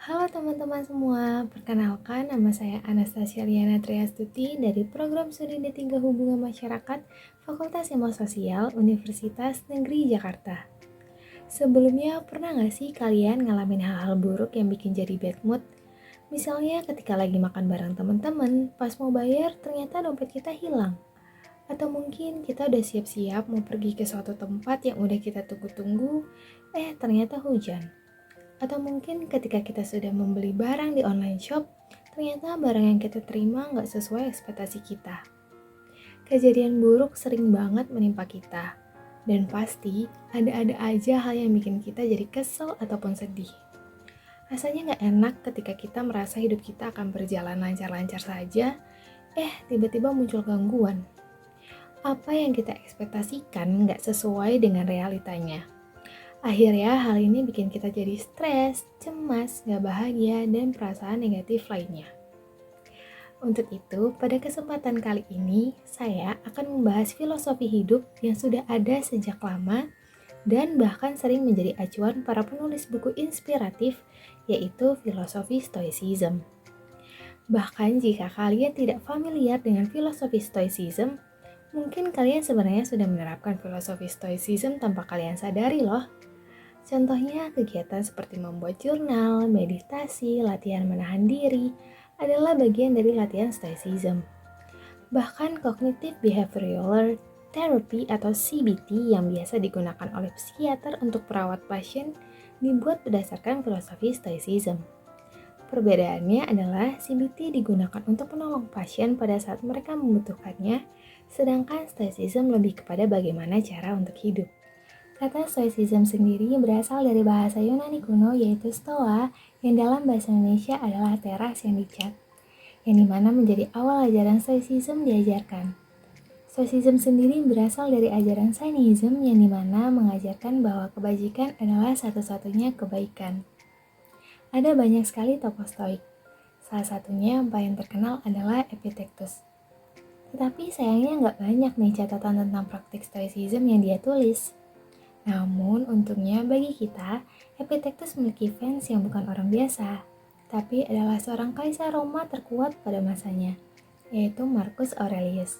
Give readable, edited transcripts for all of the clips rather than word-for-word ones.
Halo teman-teman semua, perkenalkan nama saya Anastasia Liana Triastuti dari Program Studi D3 Hubungan Masyarakat Fakultas Ilmu Sosial Universitas Negeri Jakarta. Sebelumnya pernah nggak sih kalian ngalamin hal-hal buruk yang bikin jadi bad mood? Misalnya ketika lagi makan bareng teman-teman, pas mau bayar ternyata dompet kita hilang. Atau mungkin kita udah siap-siap mau pergi ke suatu tempat yang udah kita tunggu-tunggu, ternyata hujan. Atau mungkin ketika kita sudah membeli barang di online shop, ternyata barang yang kita terima nggak sesuai ekspektasi kita. Kejadian buruk sering banget menimpa kita. Dan pasti ada-ada aja hal yang bikin kita jadi kesel ataupun sedih. Rasanya nggak enak ketika kita merasa hidup kita akan berjalan lancar-lancar saja, tiba-tiba muncul gangguan. Apa yang kita ekspektasikan nggak sesuai dengan realitanya. Akhirnya hal ini bikin kita jadi stres, cemas, gak bahagia, dan perasaan negatif lainnya. Untuk itu, pada kesempatan kali ini, saya akan membahas filosofi hidup yang sudah ada sejak lama dan bahkan sering menjadi acuan para penulis buku inspiratif, yaitu filosofi Stoicism. Bahkan jika kalian tidak familiar dengan filosofi Stoicism, mungkin kalian sebenarnya sudah menerapkan filosofi Stoicism tanpa kalian sadari loh. Contohnya kegiatan seperti membuat jurnal, meditasi, latihan menahan diri adalah bagian dari latihan Stoicism. Bahkan Cognitive Behavioral Therapy atau CBT yang biasa digunakan oleh psikiater untuk perawat pasien dibuat berdasarkan filosofi Stoicism. Perbedaannya adalah CBT digunakan untuk menolong pasien pada saat mereka membutuhkannya, sedangkan Stoicism lebih kepada bagaimana cara untuk hidup. Kata Stoicism sendiri berasal dari bahasa Yunani kuno yaitu Stoa yang dalam bahasa Indonesia adalah teras yang dicat, yang dimana menjadi awal ajaran Stoicism diajarkan. Stoicism sendiri berasal dari ajaran Cynicism yang dimana mengajarkan bahwa kebajikan adalah satu-satunya kebaikan. Ada banyak sekali tokoh Stoik, salah satunya yang paling terkenal adalah Epictetus. Tetapi sayangnya nggak banyak nih catatan tentang praktik Stoicism yang dia tulis. Namun, untungnya bagi kita, Epictetus memiliki fans yang bukan orang biasa, tapi adalah seorang kaisar Roma terkuat pada masanya, yaitu Marcus Aurelius.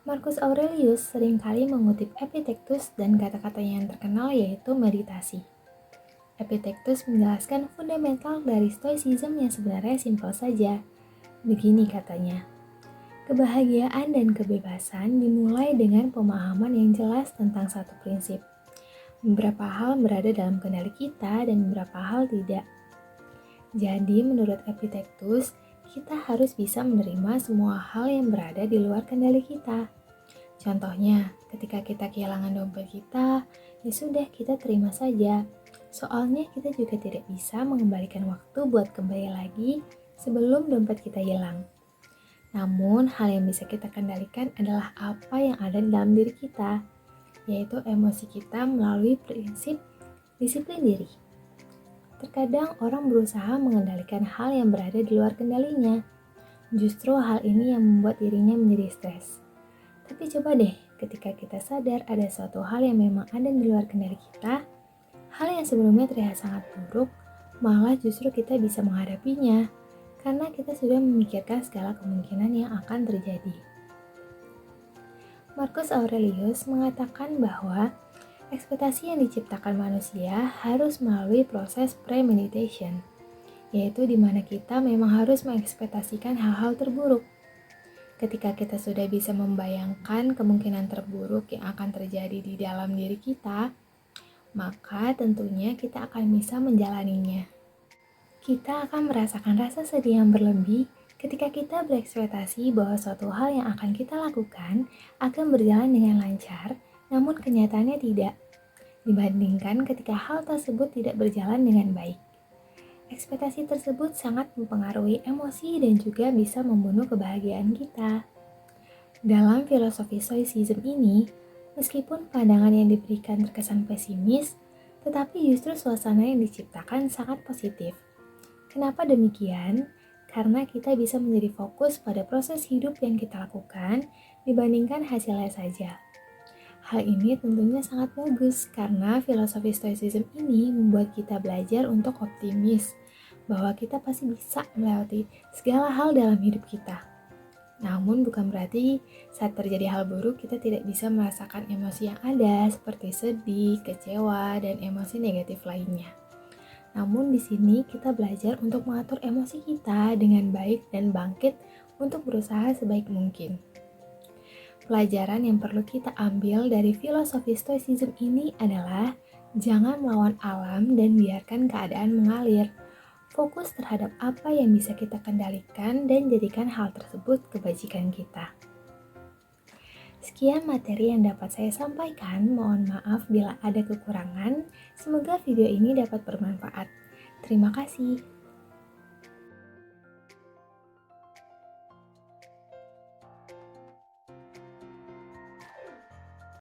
Marcus Aurelius seringkali mengutip Epictetus dan kata-katanya yang terkenal yaitu meditasi. Epictetus menjelaskan fundamental dari Stoicism yang sebenarnya simpel saja. Begini katanya, kebahagiaan dan kebebasan dimulai dengan pemahaman yang jelas tentang satu prinsip. Beberapa hal berada dalam kendali kita dan beberapa hal tidak. Jadi menurut Epictetus, kita harus bisa menerima semua hal yang berada di luar kendali kita. Contohnya, ketika kita kehilangan dompet kita, ya sudah kita terima saja. Soalnya kita juga tidak bisa mengembalikan waktu buat kembali lagi sebelum dompet kita hilang. Namun, hal yang bisa kita kendalikan adalah apa yang ada di dalam diri kita, yaitu emosi kita melalui prinsip disiplin diri. Terkadang orang berusaha mengendalikan hal yang berada di luar kendalinya. Justru hal ini yang membuat dirinya menjadi stres. Tapi coba deh, ketika kita sadar ada suatu hal yang memang ada di luar kendali kita, hal yang sebelumnya terlihat sangat buruk, malah justru kita bisa menghadapinya, karena kita sudah memikirkan segala kemungkinan yang akan terjadi. Marcus Aurelius mengatakan bahwa ekspektasi yang diciptakan manusia harus melalui proses premeditation, yaitu di mana kita memang harus mengekspektasikan hal-hal terburuk. Ketika kita sudah bisa membayangkan kemungkinan terburuk yang akan terjadi di dalam diri kita, maka tentunya kita akan bisa menjalaninya. Kita akan merasakan rasa sedih yang berlebih ketika kita berekspektasi bahwa suatu hal yang akan kita lakukan akan berjalan dengan lancar, namun kenyataannya tidak, dibandingkan ketika hal tersebut tidak berjalan dengan baik. Ekspektasi tersebut sangat mempengaruhi emosi dan juga bisa membunuh kebahagiaan kita. Dalam filosofi Stoicism ini, meskipun pandangan yang diberikan terkesan pesimis, tetapi justru suasana yang diciptakan sangat positif. Kenapa demikian? Karena kita bisa menjadi fokus pada proses hidup yang kita lakukan dibandingkan hasilnya saja. Hal ini tentunya sangat bagus karena filosofi Stoicism ini membuat kita belajar untuk optimis, bahwa kita pasti bisa melewati segala hal dalam hidup kita. Namun bukan berarti saat terjadi hal buruk kita tidak bisa merasakan emosi yang ada seperti sedih, kecewa, dan emosi negatif lainnya. Namun di sini kita belajar untuk mengatur emosi kita dengan baik dan bangkit untuk berusaha sebaik mungkin. Pelajaran yang perlu kita ambil dari filosofi Stoicism ini adalah jangan melawan alam dan biarkan keadaan mengalir. Fokus terhadap apa yang bisa kita kendalikan dan jadikan hal tersebut kebajikan kita. Sekian materi yang dapat saya sampaikan, mohon maaf bila ada kekurangan. Semoga video ini dapat bermanfaat. Terima kasih.